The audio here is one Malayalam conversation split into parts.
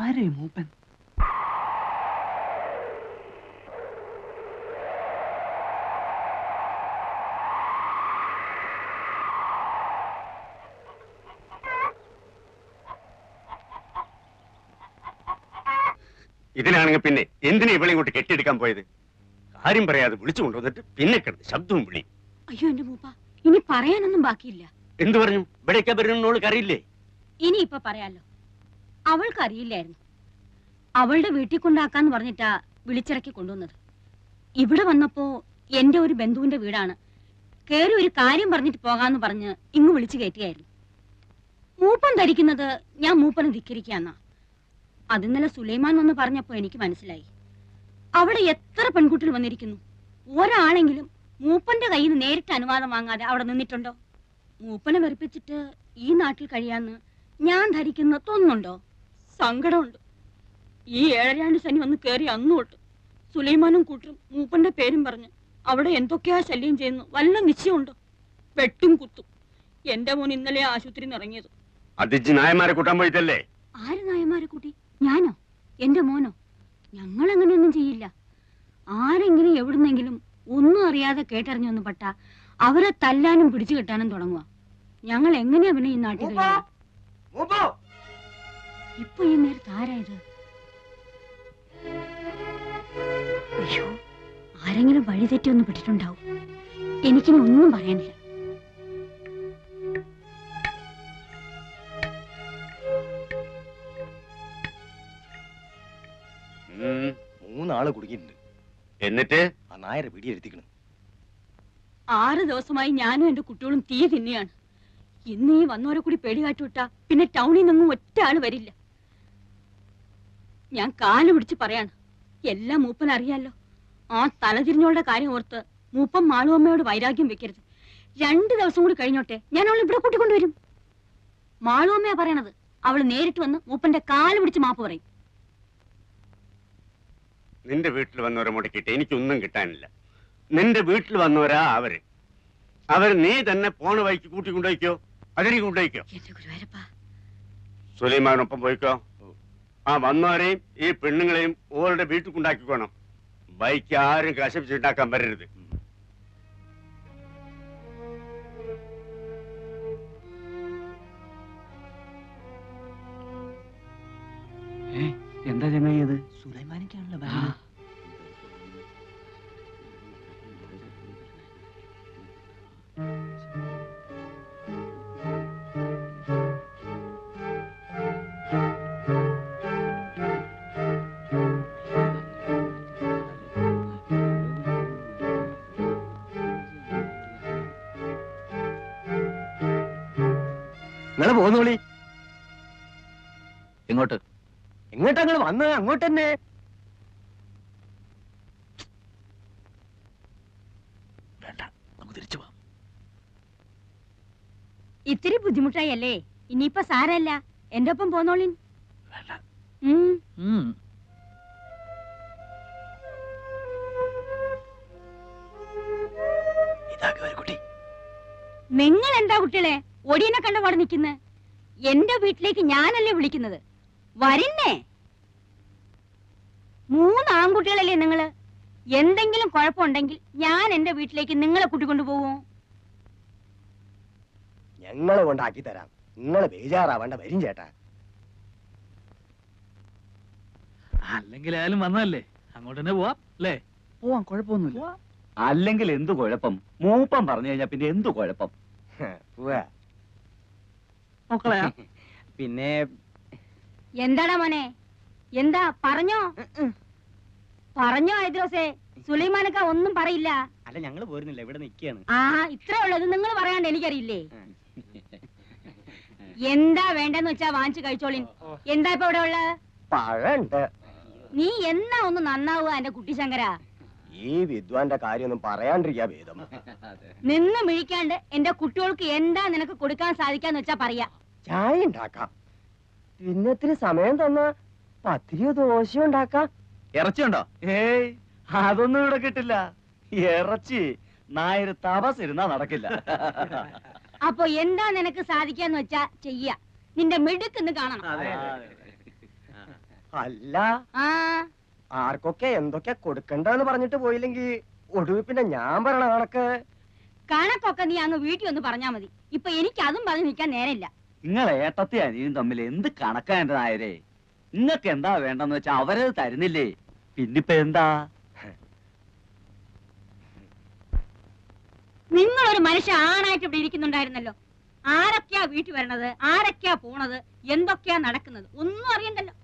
ആരേ മൂപ്പൻ? ഇതിലാണെങ്കിൽ പിന്നെ എന്തിനാ ഇവളെ ഇങ്ങോട്ട് കെട്ടിയെടുക്കാൻ പോയത്? കാര്യം പറയാതെ വിളിച്ചു കൊണ്ടുവന്നിട്ട് പിന്നെ കിടന്ന് ശബ്ദവും വിളിയും. അയ്യോ എന്റെ മൂപ്പ, ഇനി പറയാനൊന്നും ബാക്കിയില്ല. എന്തു പറഞ്ഞു? ഇവിടേക്കാ വരുന്നോൾക്ക് അറിയില്ലേ? ഇനി ഇപ്പൊ പറയാലോ. അവൾക്ക് അറിയില്ലായിരുന്നു. അവളുടെ വീട്ടിൽ കൊണ്ടാക്കാന്ന് പറഞ്ഞിട്ടാ വിളിച്ചിറക്കി കൊണ്ടുവന്നത്. ഇവിടെ വന്നപ്പോ എന്റെ ഒരു ബന്ധുവിന്റെ വീടാണ്, കേറി ഒരു കാര്യം പറഞ്ഞിട്ട് പോകാന്ന് പറഞ്ഞ് ഇങ്ങ് വിളിച്ചു കയറ്റിയായിരുന്നു. മൂപ്പൻ ധരിക്കുന്നത് ഞാൻ മൂപ്പനെ ധിക്കരിക്കാന്നാ. അത് ഇന്നലെ സുലൈമാൻ വന്ന് പറഞ്ഞപ്പോ എനിക്ക് മനസ്സിലായി. അവിടെ എത്ര പെൺകുട്ടികൾ വന്നിരിക്കുന്നു, ഒരാളെങ്കിലും മൂപ്പന്റെ കയ്യിൽ നിന്ന് നേരിട്ട് അനുവാദം വാങ്ങാതെ അവിടെ നിന്നിട്ടുണ്ടോ? മൂപ്പനെ വെറുപ്പിച്ചിട്ട് ഈ നാട്ടിൽ കഴിയാന്ന് ഞാൻ ധരിക്കുന്ന തോന്നുന്നുണ്ടോ? സങ്കടമുണ്ട്. ഈ 7 ശനി വന്ന് കയറി അന്നോട്ട് സുലൈമാനും കൂട്ടരും മൂപ്പന്റെ പേരും പറഞ്ഞ് അവിടെ എന്തൊക്കെയാ ശല്യം ചെയ്യുന്നു വല്ല നിശ്ചയമുണ്ടോ? വെട്ടും കുത്തും. എന്റെ മോൻ ഇന്നലെ ആശുപത്രിയിൽ നിന്ന് ഇറങ്ങിയത്. നായന്മാരെ കൂട്ടാൻ പോയിട്ടല്ലേ? ആര് നായന്മാരെ കൂട്ടി? ഞാനോ? എന്റെ മോനോ? ഞങ്ങൾ അങ്ങനെയൊന്നും ചെയ്യില്ല. ആരെങ്കിലും എവിടുന്നെങ്കിലും ഒന്നും അറിയാതെ കേട്ടറിഞ്ഞൊന്ന് പെട്ട അവരെ തല്ലാനും പിടിച്ചു കെട്ടാനും തുടങ്ങുക. ഞങ്ങൾ എങ്ങനെയാ പിന്നെ ഈ നാട്ടിൽ ഇപ്പൊ ഈ നേരത്ത് ആരായത്? അയ്യോ, ആരെങ്കിലും വഴിതെറ്റി ഒന്ന് പെട്ടിട്ടുണ്ടാവും. എനിക്കിനി ഒന്നും പറയാനില്ല. മൂന്നാള് കുടുങ്ങിയിട്ടുണ്ട്. എന്നിട്ട് ആ നായരെ പിടിയെടുത്തിക്കണം. 6 ദിവസമായി ഞാനും എന്റെ കുട്ടികളും തീ തിന്നെയാണ്. ഇന്ന് ഈ വന്നവരെ കൂടി പേടികാറ്റ് വിട്ടാ പിന്നെ ടൗണിൽ നിന്നും ഒറ്റ ആള് വരില്ല. ഞാൻ കാല് പിടിച്ച് പറയാണ്, എല്ലാം മൂപ്പൻ അറിയാലോ. ആ തലതിരിഞ്ഞോളുടെ കാര്യം ഓർത്ത് മൂപ്പൻ മാളുവമ്മയോട് വൈരാഗ്യം വെക്കരുത്. 2 ദിവസം കൂടി കഴിഞ്ഞോട്ടെ, ഞാൻ അവൾ ഇവിടെ കൂട്ടിക്കൊണ്ടുവരും. മാളുവമ്മയാ പറയണത്. അവള് നേരിട്ട് വന്ന് മൂപ്പന്റെ കാല് പിടിച്ച് മാപ്പ് പറയും. നിന്റെ വീട്ടിൽ വന്നവരെ മുടക്കിയിട്ട് എനിക്കൊന്നും കിട്ടാനില്ല. നിന്റെ വീട്ടിൽ വന്നവരാ അവര് നീ തന്നെ പോണ വഴിക്ക് കൂട്ടിക്കൊണ്ടുപോയിക്കോ, അതിലേക്ക് കൊണ്ടുപോയിക്കോ. സുലൈമാനൊപ്പം പോയിക്കോ. ആ വന്നവരെയും ഈ പെണ്ണുങ്ങളെയും ഓരുടെ വീട്ടിൽ കൊണ്ടാക്കിക്കോണം. ബൈക്ക് ആരും കശപിച്ചുണ്ടാക്കാൻ വരരുത്. എന്താ ചങ്ങായത്? സുലൈമാനിക്കാണല്ലോ. നിങ്ങള് പോന്നോളി. എങ്ങോട്ട്? എങ്ങോട്ടാ നിങ്ങൾ വന്നത്? അങ്ങോട്ട് തന്നെ. വേണ്ട, നമുക്ക് തിരിച്ചു പോവാം. ഇത്തിരി ബുദ്ധിമുട്ടായല്ലേ? ഇനിയിപ്പൊ സാരല്ല, എന്റെ ഒപ്പം പോന്നോളിൻ. വേണ്ട. കുട്ടി, നിങ്ങൾ എന്താ കുട്ടികളെ ഒടിയനെ കണ്ട പാടെ നിൽക്കുന്നെ? എന്റെ വീട്ടിലേക്ക് ഞാനല്ലേ വിളിക്കുന്നത്? വരിന്നേ. 3 ആൺകുട്ടികളല്ലേ നിങ്ങള്? എന്തെങ്കിലും കുഴപ്പമുണ്ടെങ്കിൽ ഞാൻ എന്റെ വീട്ടിലേക്ക് നിങ്ങളെ കൂട്ടിക്കൊണ്ടു പോവും. ഞങ്ങളെ കൊണ്ടാക്കി തരാം. നിങ്ങള് ബേജാറാവേണ്ട, വരും ചേട്ടാ. അല്ലെങ്കിൽ ആയാലും വന്നതല്ലേ, അങ്ങോട്ട് തന്നെ പോവാം അല്ലേ? പോവാം, കുഴപ്പമൊന്നുമില്ല. അല്ലെങ്കിൽ എന്തു കുഴപ്പം? മൂപ്പം പറഞ്ഞു കഴിഞ്ഞാ പിന്നെ എന്തു കുഴപ്പം? മക്കളെ പിന്നെ എന്താടാ മോനെ? എന്താ പറഞ്ഞോ? പറഞ്ഞോ ഐദ്രോസേ? സുലൈമാനക്ക ഒന്നും പറയില്ല. അല്ല, ഞങ്ങള് പോരുന്നില്ല, ഇവിടെ നിൽക്കുകയാണ്. ആ, ഇത്രേ ഉള്ളത്. നിങ്ങൾ പറയാണ്ട് എനിക്കറിയില്ലേ? എന്താ വേണ്ടെന്ന് വെച്ചാ വാങ്ങിച്ചു കഴിച്ചോളിൻ. എന്താ ഇപ്പൊ ഇവിടെ ഉള്ളത്? പഴണ്ട്. നീ എന്നാ ഒന്ന് നന്നാവുക എന്റെ കുട്ടിശങ്കര? ഈ വിദ്വാന്റെ കാര്യമൊന്നും പറയാണ്ടിരിക്കാ ഭേദം. നിന്ന് മിഴിക്കാണ്ട് എന്റെ കുട്ടികൾക്ക് എന്താ നിനക്ക് കൊടുക്കാൻ സാധിക്കാന്ന് വെച്ചാ പറയാ. ചായ ഉണ്ടാക്കാം, പിന്നെ ഇത്തിരി സമയം തന്നാ പത്തിരിയോ ദോശയോ ഉണ്ടാക്കാം. ഇറച്ചിയുണ്ടോ? ഏയ്, അതൊന്നും ഇവിടെ കിട്ടില്ല. ഇറച്ചി നായർ തപസ് ഇരുന്നാ നടക്കില്ല. അപ്പൊ എന്താ നിനക്ക് സാധിക്കാന്ന് വെച്ചാ ചെയ്യ. നിന്റെ മിടുക്കെന്ന് കാണണം. അല്ല ആ ആർക്കൊക്കെ എന്തൊക്കെ കൊടുക്കണ്ടെന്ന് പറഞ്ഞിട്ട് പോയില്ലെങ്കി ഒടുവിൽ പിന്നെ ഞാൻ പറയണ കണക്ക് കണക്കൊക്കെ നീ അങ്ങ് വീട്ടിൽ ഒന്ന് പറഞ്ഞാ മതി. ഇപ്പൊ എനിക്ക് അതും പറഞ്ഞ് നിൽക്കാൻ നേരമില്ല. നിങ്ങൾ ഏട്ടത്തി അനിയും തമ്മിൽ എന്ത് കണക്കാ എന്റെ നായരെ? നിങ്ങക്ക് എന്താ വേണ്ടെന്ന് വെച്ചാ അവരത് തരുന്നില്ലേ? പിന്നിപ്പോ എന്താ? നിങ്ങളൊരു മനുഷ്യ ആണായിട്ട് ഇവിടെ ഇരിക്കുന്നുണ്ടായിരുന്നല്ലോ. ആരൊക്കെയാ വീട്ടിൽ വരണത്, ആരൊക്കെയാ പോണത്, എന്തൊക്കെയാ നടക്കുന്നത് ഒന്നും അറിയണ്ടല്ലോ.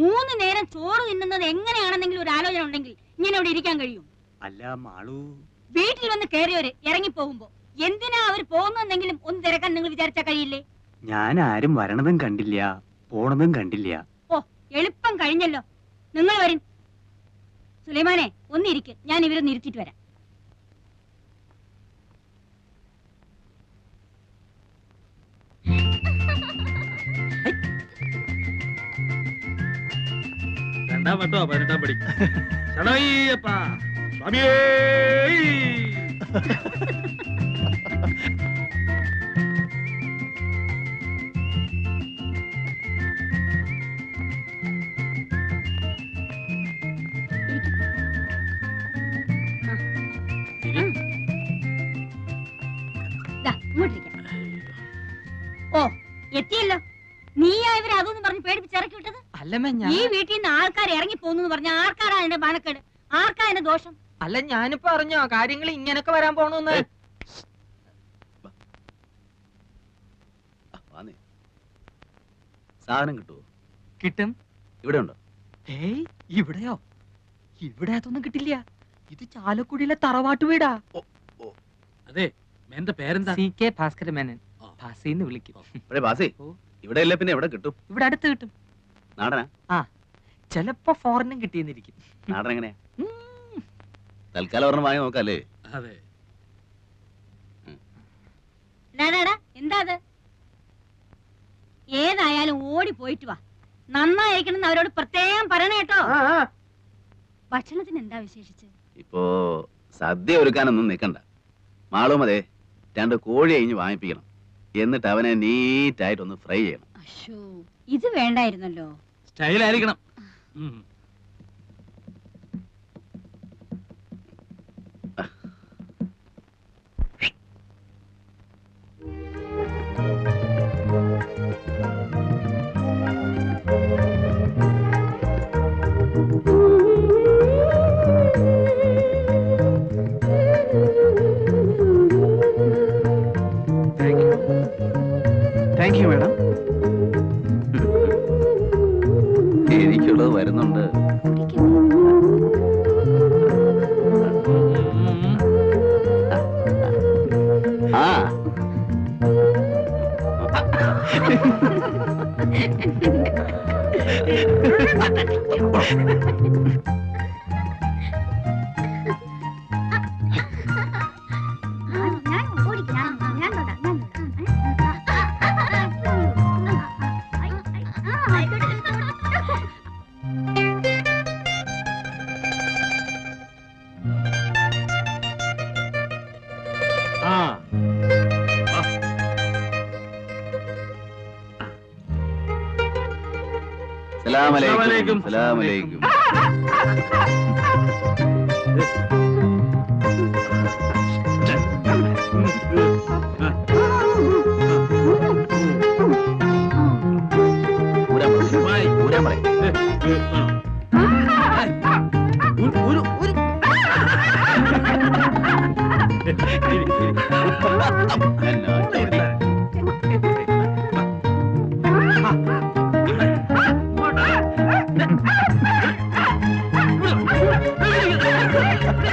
3 നേരം ചോറ് തിന്നുന്നത് എങ്ങനെയാണെന്നെങ്കിലും ഒരു ആലോചന ഉണ്ടെങ്കിൽ ഇങ്ങനെ ഇവിടെ ഇരിക്കാൻ കഴിയും? അല്ല മാളു, വീട്ടിൽ വന്ന് കയറിയവര് ഇറങ്ങിപ്പോകുമ്പോ എന്തിനാ അവർ പോകുന്നെങ്കിലും ഒന്ന് തിരക്കാൻ നിങ്ങൾ വിചാരിച്ചാ കഴിയില്ലേ? ഞാൻ ആരും വരണതും കണ്ടില്ല, പോണതും കണ്ടില്ല. ഓ, എളുപ്പം കഴിഞ്ഞല്ലോ. നിങ്ങൾ വരും. സുലൈമാനെ ഒന്നിരിക്ക്, ഞാൻ ഇവരൊന്ന് ഇരുത്തിട്ട് വരാം. രണ്ടാം വട്ടോ 18-ാം പടി. ശരണയ്യപ്പ സ്വാമിയേ. ദാ, ഇങ്ങോട്ടിരിക്കാം. ഓ, എത്തിയല്ലോ. നീയാ ഇവരെ അതൊന്നും പറഞ്ഞ് പേടിപ്പിച്ച് ഇറക്കി വിട്ടത്? അല്ലമ്മ ഈ വീട്ടിൽ നിന്ന് ആൾക്കാർ ഇറങ്ങി പോകുന്നു പറഞ്ഞ ആർക്കാരാ എന്റെ മാനക്കേട്? ആർക്കാ എന്റെ ദോഷം? അല്ല ഞാനിപ്പോ അറിഞ്ഞോ കാര്യങ്ങൾ ഇങ്ങനൊക്കെ വരാൻ പോണെന്ന്. സാധനം കിട്ടുമോ? കിട്ടും. ഇവിടെ ഉണ്ടോ? ഏയ് ഇവിടെയോ? ഇവിടെ അതൊന്നും കിട്ടില്ല. ഇത് ചാലക്കുടിയിലെ തറവാട്ട് വീടാ. അതെ, എന്റെ പേരെന്താ? CK ഭാസ്കര മേനൻ. ഭാസിന്ന് വിളിക്കും. ബാസി, ഇവിടെ ഇല്ല പിന്നെ എവിടെ കിട്ടും? ഇവിടെ അടുത്ത് കിട്ടും. നാടനാ? ചിലപ്പോ ഫോറിനും കിട്ടിയെന്നിരിക്കും. നാടൻ എങ്ങനെയാ? തൽക്കാലം ഒരെണ്ണം വാങ്ങി നോക്കാല്ലേ? അതെ. എന്താ അത്? ഏതായാലും ഓടി പോയിട്ട് വാ. നന്നായിരിക്കണം അവരോട് പ്രത്യേകം പറയണ കേട്ടോ. ഭക്ഷണത്തിന് എന്താ വിശേഷിച്ച്? ഇപ്പോ സദ്യ ഒരുക്കാനൊന്നും നിൽക്കണ്ട. മാളും അതെ 2 കോഴി അഴിഞ്ഞ് വാങ്ങിപ്പിക്കണം. എന്നിട്ട് അവനെ നീറ്റായിട്ടൊന്ന് ഫ്രൈ ചെയ്യണം. അശ്ശോ, ഇത് വേണ്ടായിരുന്നല്ലോ. സ്റ്റൈലായിരിക്കണം. Thank you madam. എനിക്കുള്ളത് വരുന്നുണ്ട്. ആ സലാമലൈക്കും. സലാമലൈക്കും. ഊരാൻ പറയും. എന്നാ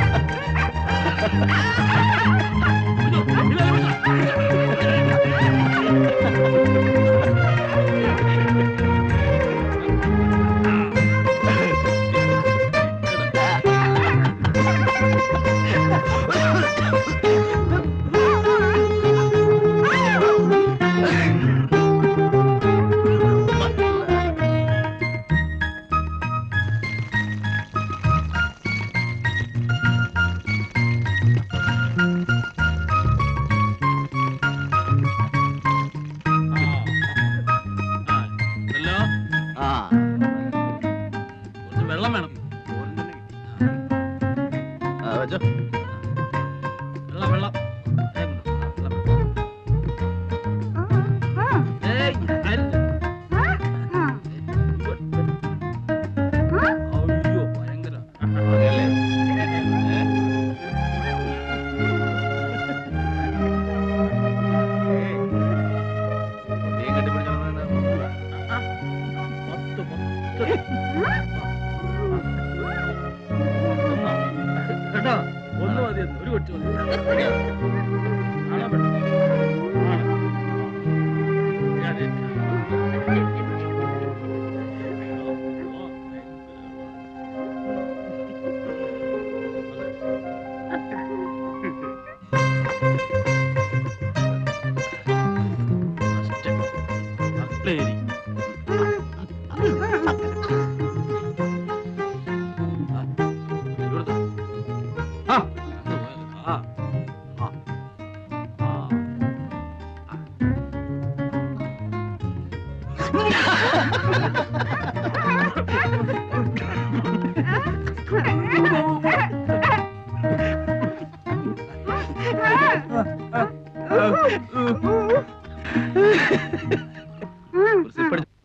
ശരി. ഇവിടുത്തെ. ആ. ആ. ആ. ആ.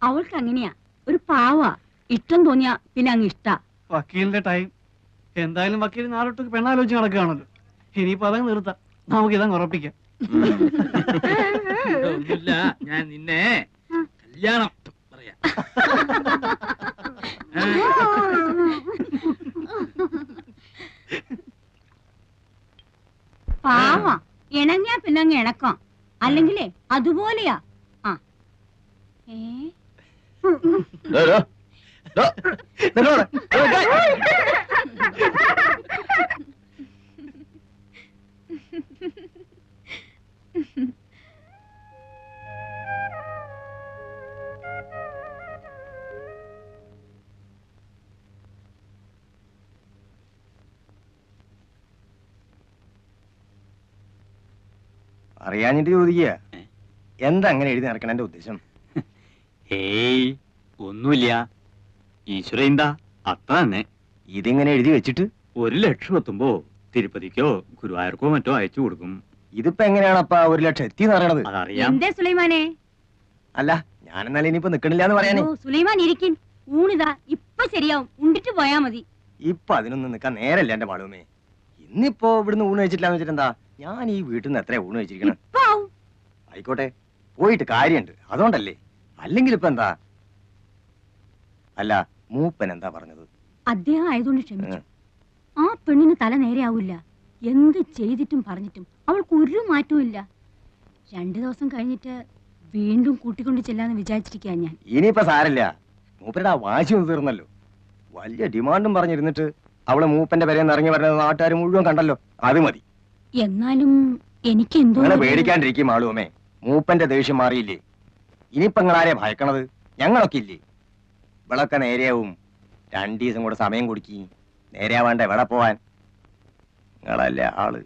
അവൾക്ക് അങ്ങനെയാ, ഒരു പാവാ. ഇഷ്ടം തോന്നിയാ പിന്നെ അങ്ങ് ഇഷ്ടാ. വക്കീലിന്റെ ടൈം എന്തായാലും വക്കീൽ നാളൊട്ട് പെണ്ണാലോചിച്ച് നടക്കുകയാണല്ലോ. ഇനിയിപ്പോ അതങ്ങ് നിർത്താം, നമുക്ക് ഇതങ്ങ് ഉറപ്പിക്കാം. ഒന്നുമില്ല, ഞാൻ നിന്നെ കല്യാണം പറയാം. പാവാ, ഇണങ്ങിയാ പിന്നെ അങ്ങ് ഇണക്കാം. അല്ലെങ്കിലേ അതുപോലെയാ. ആ ഏ അറിയാഞ്ഞിട്ട് ചോദിക്കുക, എന്താ അങ്ങനെ എഴുതി നടക്കണ ഉദ്ദേശം? ഏയ് ഒന്നുമില്ല, ഈശ്വര എന്താ അത്ര തന്നെ. ഇതിങ്ങനെ എഴുതി വെച്ചിട്ട് 1,00,000 എത്തുമ്പോ തിരുപ്പതിക്കോ ഗുരുവായൂർക്കോ മറ്റോ അയച്ചു കൊടുക്കും. ഇതിപ്പോ എങ്ങനെയാണപ്പാ 1,00,000 എത്തിന്ന് പറയണത്? അതറിയാം. എന്തേ സുലൈമാനെ? അല്ല, ഞാനെന്നാലും ഇനിയിപ്പോ നിക്കണില്ല എന്ന് പറയാനേ. ഓ, സുലൈമാൻ ഇരിക്കിൻ, ഊണിതാ ഇപ്പൊ ശരിയാവും, ഉണ്ടിട്ട് പോയാ മതി. ഇപ്പൊ അതിനൊന്നും നിക്കാൻ നേരല്ല എന്റെ മാളുമേ. ഇന്നിപ്പോ ഇവിടുന്ന് ഊണ് കഴിച്ചിട്ടില്ലാന്ന് വെച്ചിട്ട് എന്താ, ഞാൻ ഈ വീട്ടിൽ നിന്ന് എത്ര ഊണ് കഴിച്ചിരിക്കണം? ഇപ്പൊ ആവും. ആയിക്കോട്ടെ, പോയിട്ട് കാര്യമുണ്ട്, അതുകൊണ്ടല്ലേ. അല്ലെങ്കിൽ ഇപ്പൊ എന്താ? അല്ല, മൂപ്പൻ എന്താ പറഞ്ഞത്? അദ്ദേഹം ആയതുകൊണ്ട് ക്ഷമിച്ചു. ആ പെണ്ണിന് തല നേരെയാവില്ല. എന്ത് ചെയ്തിട്ടും പറഞ്ഞിട്ടും അവൾക്ക് ഒരു മാറ്റവും ഇല്ല. 2 ദിവസം കഴിഞ്ഞിട്ട് വീണ്ടും കൂട്ടിക്കൊണ്ട് ചെല്ലാന്ന് വിചാരിച്ചിരിക്കുക ഞാൻ. ഇനിയിപ്പോ സാരല്ല, മൂപ്പരുടെ ആ വാശി ഒന്ന് തീർന്നല്ലോ. വലിയ ഡിമാൻഡും പറഞ്ഞിരുന്നിട്ട് അവള് മൂപ്പന്റെ പേരെ ഇറങ്ങി വരുന്നത് നാട്ടുകാർ മുഴുവൻ കണ്ടല്ലോ, അത് മതി. എന്നാലും എനിക്ക് എന്തോ നിങ്ങളെ പേടിക്കാണ്ടിരിക്കും ആളുമേ, മൂപ്പന്റെ ദേഷ്യം മാറിയില്ലേ. ഇനിയിപ്പോ നിങ്ങളാരെ ഭയക്കണത്? ഞങ്ങളൊക്കെ ഇല്ലേ. ഇവളൊക്കെ നേരെയാവും. 2 ദിവസം കൂടെ സമയം കൊടുക്കി നേരെയാവാണ്ട എവിടെ പോവാൻ? നിങ്ങളല്ലേ ആള്.